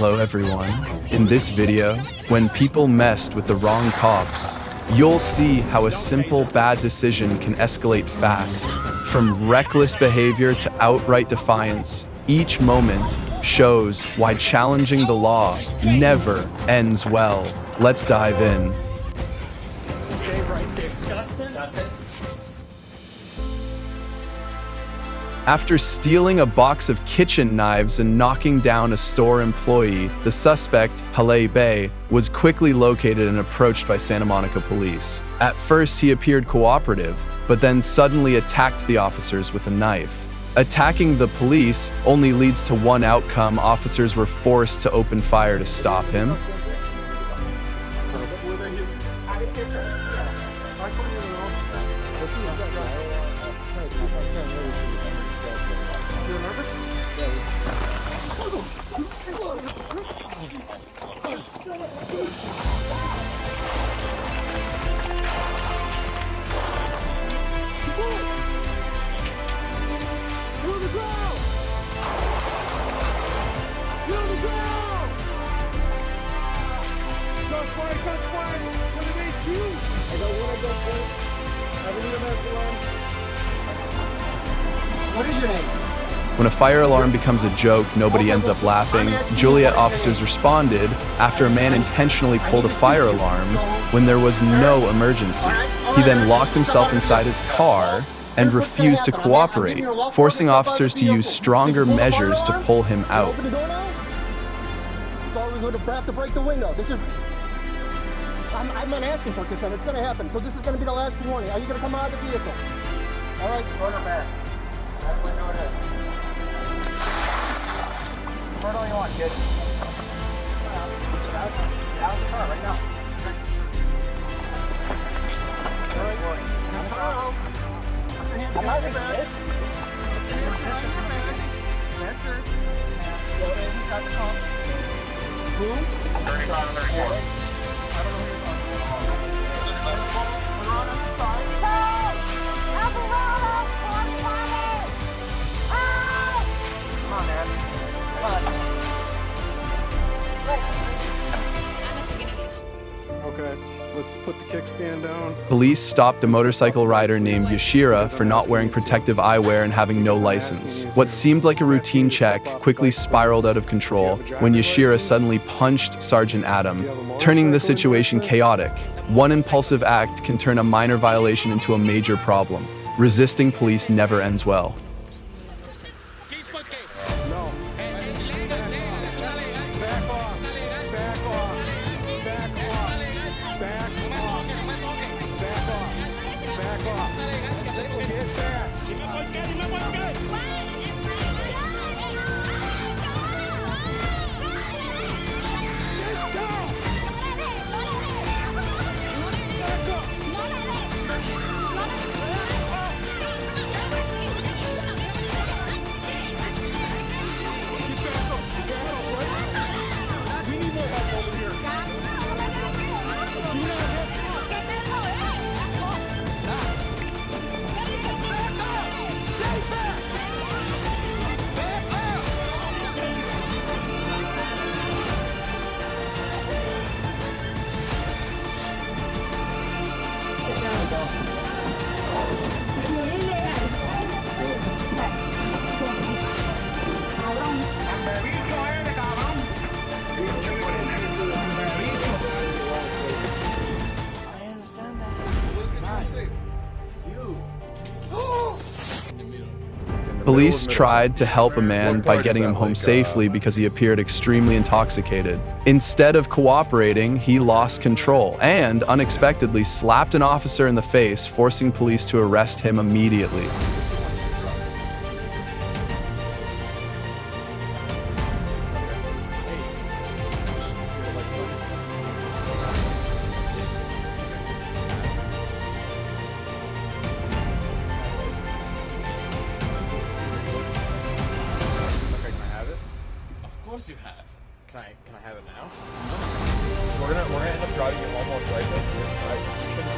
Hello everyone. In this video, when people messed with the wrong cops, you'll see how a simple bad decision can escalate fast. From reckless behavior to outright defiance, each moment shows why challenging the law never ends well. Let's dive in. After stealing a box of kitchen knives and knocking down a store employee, the suspect, Haley Bay, was quickly located and approached by Santa Monica police. At first, he appeared cooperative, but then suddenly attacked the officers with a knife. Attacking the police only leads to one outcome. Officers were forced to open fire to stop him. What is your name? When a fire alarm becomes a joke, nobody ends up laughing. Juliet officers responded after a man intentionally pulled a fire alarm when there was no emergency. He then locked himself inside his car and refused to cooperate, forcing officers to use stronger measures to pull him out. Open the door now? Sorry, we're going to have to break the window. I'm not asking for consent. It's going to happen. So this is going to be the last warning. Are you going to come out of the vehicle? All right, front or back? That window it is. Front all you want, kid. Get out of the car right now. All right, boy. Put your hands behind your back. Put your hands behind your back. That's it. Okay, he's got the pump. Who? 35 and 34. I don't know who you're talking about. Turn around on the side. Come on, man. Come on. Okay, let's put the kickstand down. Police stopped a motorcycle rider named Yashira for not wearing protective eyewear and having no license. What seemed like a routine check quickly spiraled out of control when Yashira suddenly punched Sergeant Adam, turning the situation chaotic. One impulsive act can turn a minor violation into a major problem. Resisting police never ends well. Police tried to help a man by getting him home safely because he appeared extremely intoxicated. Instead of cooperating, he lost control and unexpectedly slapped an officer in the face, forcing police to arrest him immediately. You have. Can I have it now? We're gonna end up driving you home most likely. You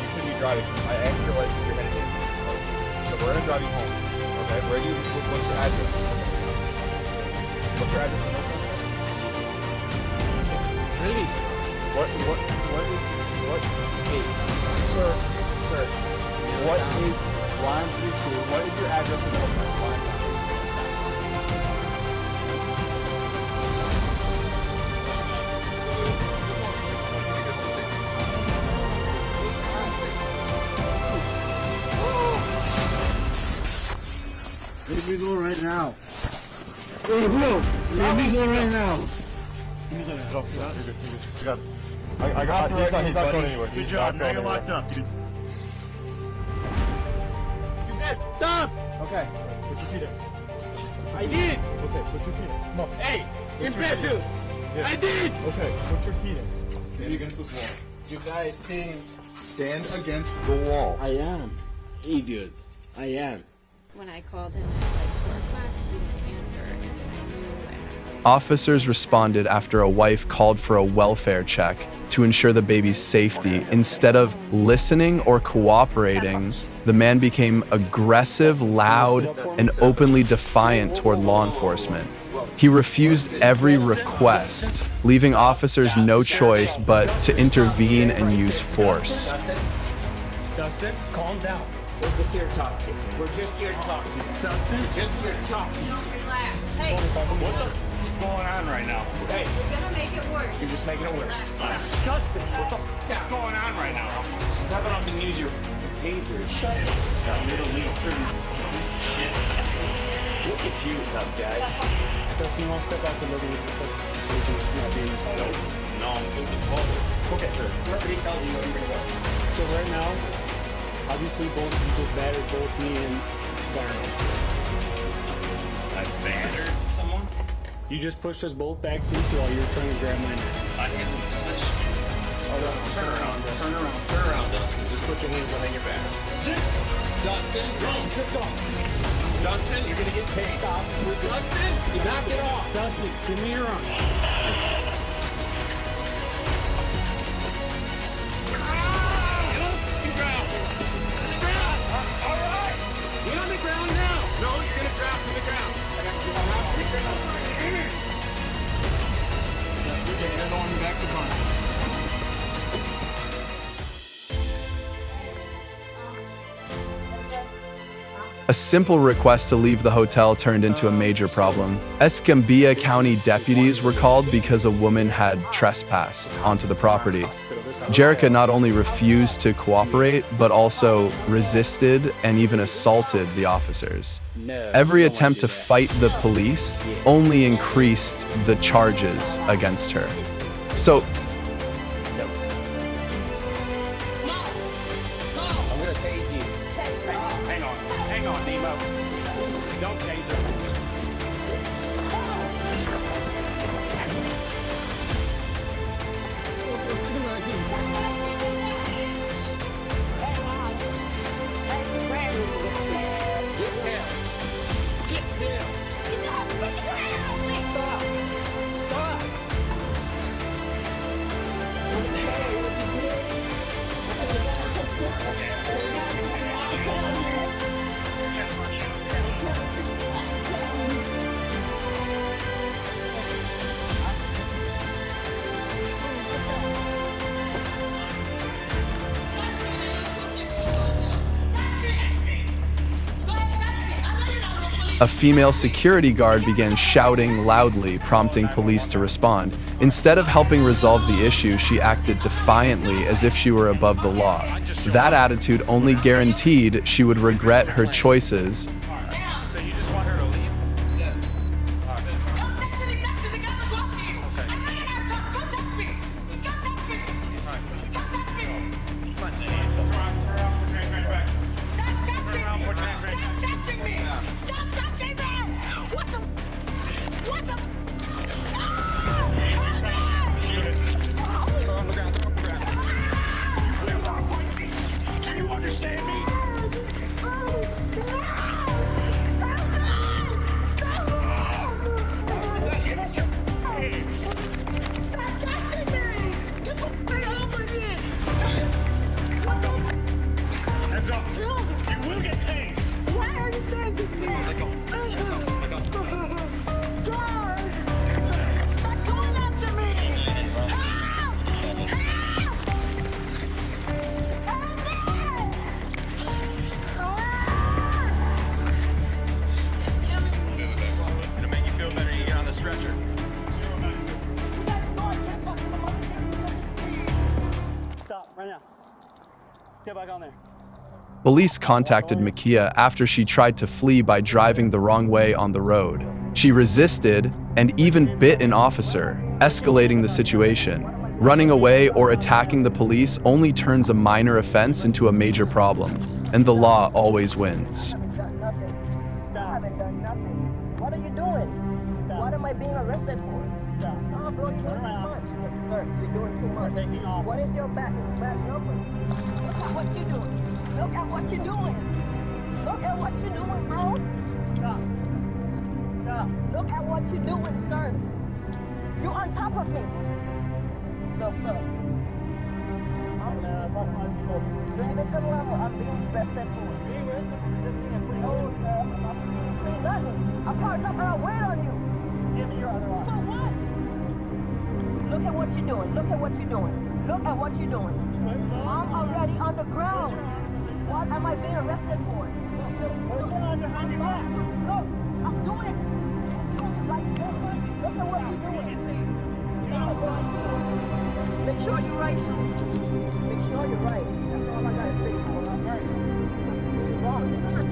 shouldn't be driving. I asked your license. You're gonna get this car. So we're gonna drive you home. Okay. What's your address? What's your address? Release. What, hey, sir, what is your address and Let me go right now. Hey, bro, let me go right now. I got it. He's not going anywhere. Good job. Now you're locked up, dude. You guys stop! Okay, put your feet in. I did! Okay, put your feet in. Come on. Hey! Imbecile! Yeah. I did! Okay, put your feet in. Stand against this wall. You guys think Stand against the wall. I am? Idiot. I am. When I called him at like 4 o'clock, he didn't answer, and I knew. Officers responded after a wife called for a welfare check to ensure the baby's safety. Instead of listening or cooperating, the man became aggressive, loud, and openly defiant toward law enforcement. He refused every request, leaving officers no choice but to intervene and use force. Dustin, calm down. We're just here to talk to you. We're just here to talk to you. Dustin, just here to talk to you. Relax. Hey, What the is going on right now? Hey, you're gonna make it worse. you're just making it worse. Dustin, what the is going on right now? Step it up and use your taser. Shut the up, Middle Eastern piece of shit. Look at you, tough guy. Dustin, you want to step out to look at it so we can be in this hole? No, I'm good with both. Okay, Wherever he tells you, you're gonna go. so right now, obviously both you just battered both me and Darren. I battered someone? You just pushed us both back against the wall. You were trying to grab my neck. I haven't touched you. Oh, Dustin, Turn around, turn around, Dustin. Just put your hands behind your back. Dustin, Dustin, you're gonna get tased. Stop. Dustin, you knock it off. Dustin, give me your arm. Get on the ground now. No, you're gonna drop to the ground. Back to front. A simple request to leave the hotel turned into a major problem. Escambia County deputies were called because a woman had trespassed onto the property. Jerica not only refused to cooperate, but also resisted and even assaulted the officers. Every attempt to fight the police only increased the charges against her. So, I'm gonna tase you. Hang on, Nemo. Don't tase her. a female security guard began shouting loudly, prompting police to respond. Instead of helping resolve the issue, she acted defiantly as if she were above the law. That attitude only guaranteed she would regret her choices. So you just want her to leave? Yeah. Come text me, the gun was up to you. I know you gotta come. Come text me. Come text me. Come text me. Stop texting me. Stop touching me. What the? What the? Can you understand me? Get back on there. Police contacted Makia after she tried to flee by driving the wrong way on the road. She resisted and even bit an officer, escalating the situation. Running away or attacking the police only turns a minor offense into a major problem, and the law always wins. Stop. I haven't done nothing. What are you doing? Stop. What am I being arrested for? Stop. No, bro, you're doing too much. Sir, you're doing too much. Taking off. What is your badge number? Look at what you're doing. Look at what you're doing. Look at what you're doing, bro. Stop. Stop. Look at what you're doing, sir. You're on top of me. Look. You don't even tell me what I'm being arrested for. Being arrested for resisting and fleeing? No, sir. I'm not fleeing nothing. I'm parked up and I wait on you. Give me your other arm. For what? Look at what you're doing. Look at what you're doing. Look at what you're doing. I'm already on the ground. What am I being arrested for? Put your arm behind your back. Look, I'm doing it. Look at what you're doing. Make sure you're right, sir. Make sure you're right. That's all I gotta say. You're wrong. You're not.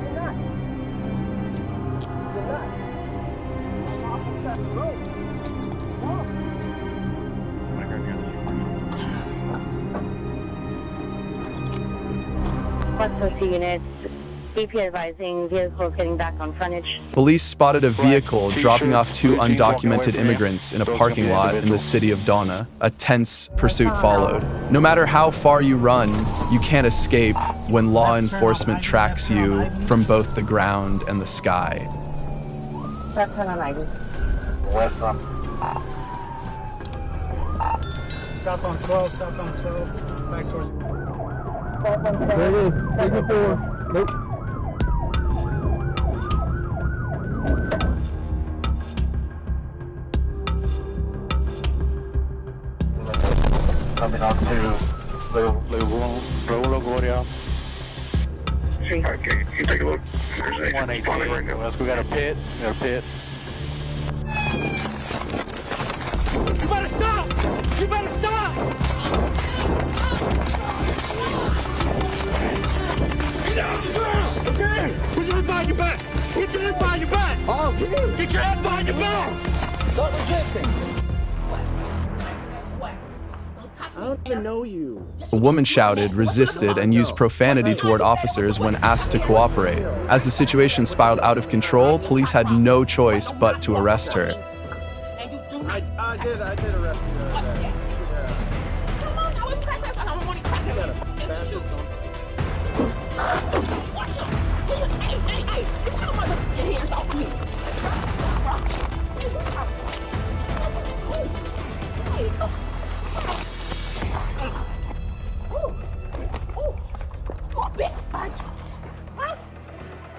You're not. You're not. I'm off the side of the road. No. West units, EP advising vehicles getting back on frontage. Police spotted a vehicle dropping off two undocumented immigrants in a parking lot in the city of Donna. A tense pursuit followed. No matter how far you run, you can't escape when law enforcement tracks you from both the ground and the sky. Left turn on 90. West on. South on 12, south on 12. Back towards. There it is. Signal 4. Nope. Coming on to LaGuardia. Okay, you take a look. There's a 118 right now. We got a pit. You better stop! You better stop! Get down the ground! Okay? Put your head behind your back! Get your head behind your back! Oh, get your head behind your back! Stop resisting! I don't even know you. A woman shouted, resisted, and used profanity toward officers when asked to cooperate. As the situation spiraled out of control, police had no choice but to arrest her. I did arrest you. Come on, I was practicing. I don't want to crack it. Watch out. Hey, get your motherfucking hands off of me.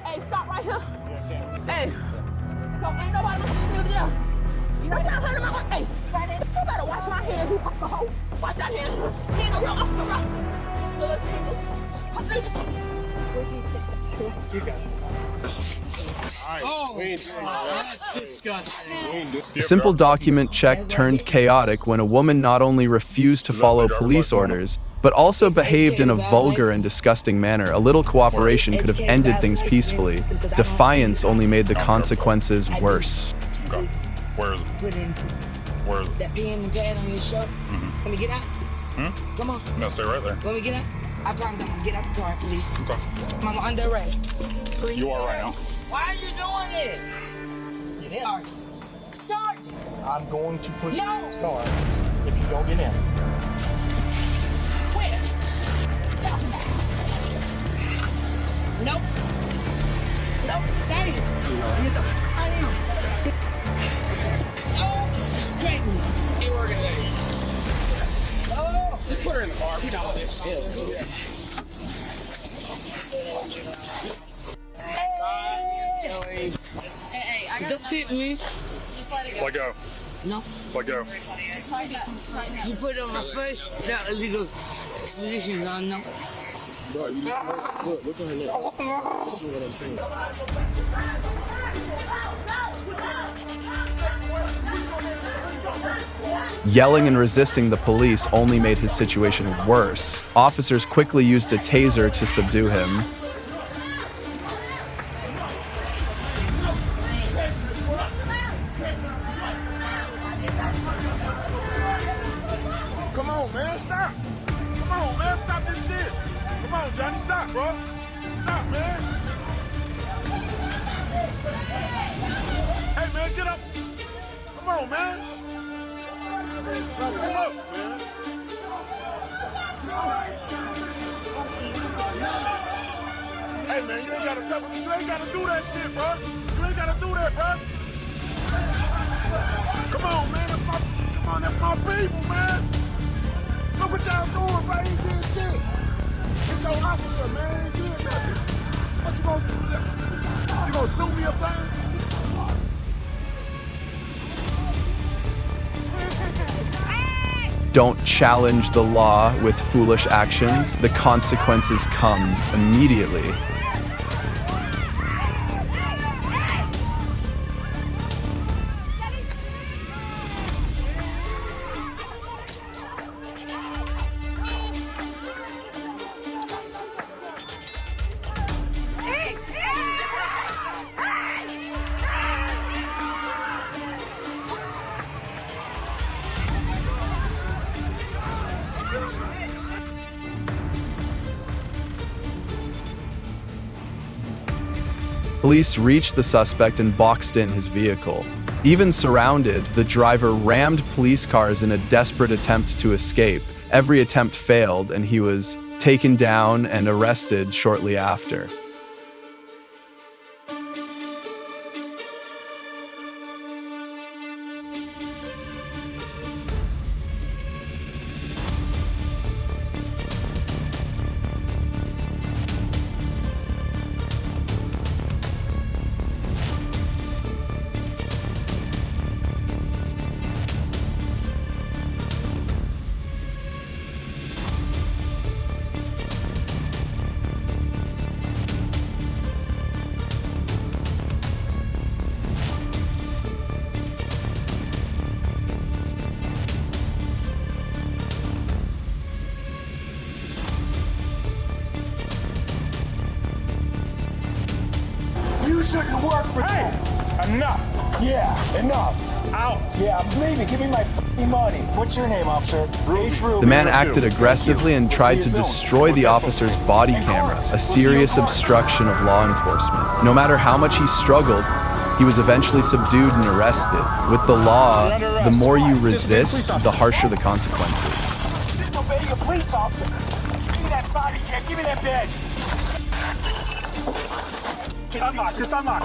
Hey, stop right here. Hey, don't ain't nobody looking there. You got your hand in my way. Hey, you better watch my hands, you hoe. Watch your hands. He ain't no real officer, bro. Where'd you pick that to? You got it. That's disgusting. A simple document check turned chaotic when a woman not only refused to follow police orders, but also behaved in a vulgar and disgusting manner. A little cooperation could have ended things peacefully. Defiance only made the consequences worse. Okay. Where is it? Put it in the system. Where is it? That being the pad on your show. Can we get out? Come on. No, stay right there. When we get out, I promise I'm gonna get out the car, please. Okay. I'm under arrest. Please. You are right now. Why are you doing this? Sergeant. Sergeant! I'm going to push No. this car if you don't get in. Quit! Stop. Nope. Nope. Stay. Get the f out of here. Oh, great. Ain't working today. Oh, just put her in the car. We know this. Hey, I got fit me. Just let it go. Let go. No. Let go. You put it on my face, that illegal exposition on, no. Bro, you look on her neck. This is what I'm saying. Yelling and resisting the police only made his situation worse. Officers quickly used a taser to subdue him. Come on, man, stop. Come on, man, stop this shit. Come on, Johnny, stop, bro. Stop, man. Hey, man, get up. Come on, man. Come up, man. Hey, man, you ain't gotta do that shit, bro. You ain't gotta do that, bro. Come on, man, that's my people, man. Look what y'all doing, bro. He did shit. It's your officer, man. He did nothing. What you gonna sue me or something? Don't challenge the law with foolish actions. The consequences come immediately. Police reached the suspect and boxed in his vehicle. Even surrounded, the driver rammed police cars in a desperate attempt to escape. Every attempt failed, and he was taken down and arrested shortly after. You shouldn't work for Hey! Enough! Yeah, enough. Out. Yeah, I'm leaving. Give me my f***ing money. What's your name, officer? The man acted aggressively and tried to destroy the officer's body camera, a serious obstruction of law enforcement. No matter how much he struggled, he was eventually subdued and arrested. With the law, the more you resist, the harsher the consequences. Disobeying a police officer. Give me that body cam. Give me that badge. Unlock this, unlock.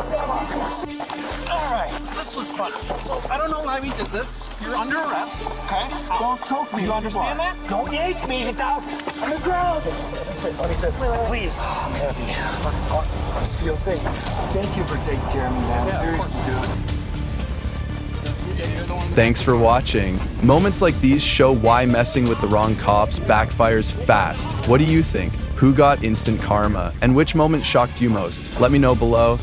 Alright, this was fun. So, I don't know why we did this. You're under arrest, okay? Don't choke me. Do you understand that? Don't yank me. Get down on the ground. Let me sit. Please. Oh, I'm happy. Awesome. I just feel safe. Thank you for taking care of me, man. Seriously, dude. Thanks for watching. Moments like these show why messing with the wrong cops backfires fast. What do you think? Who got instant karma? And which moment shocked you most? Let me know below.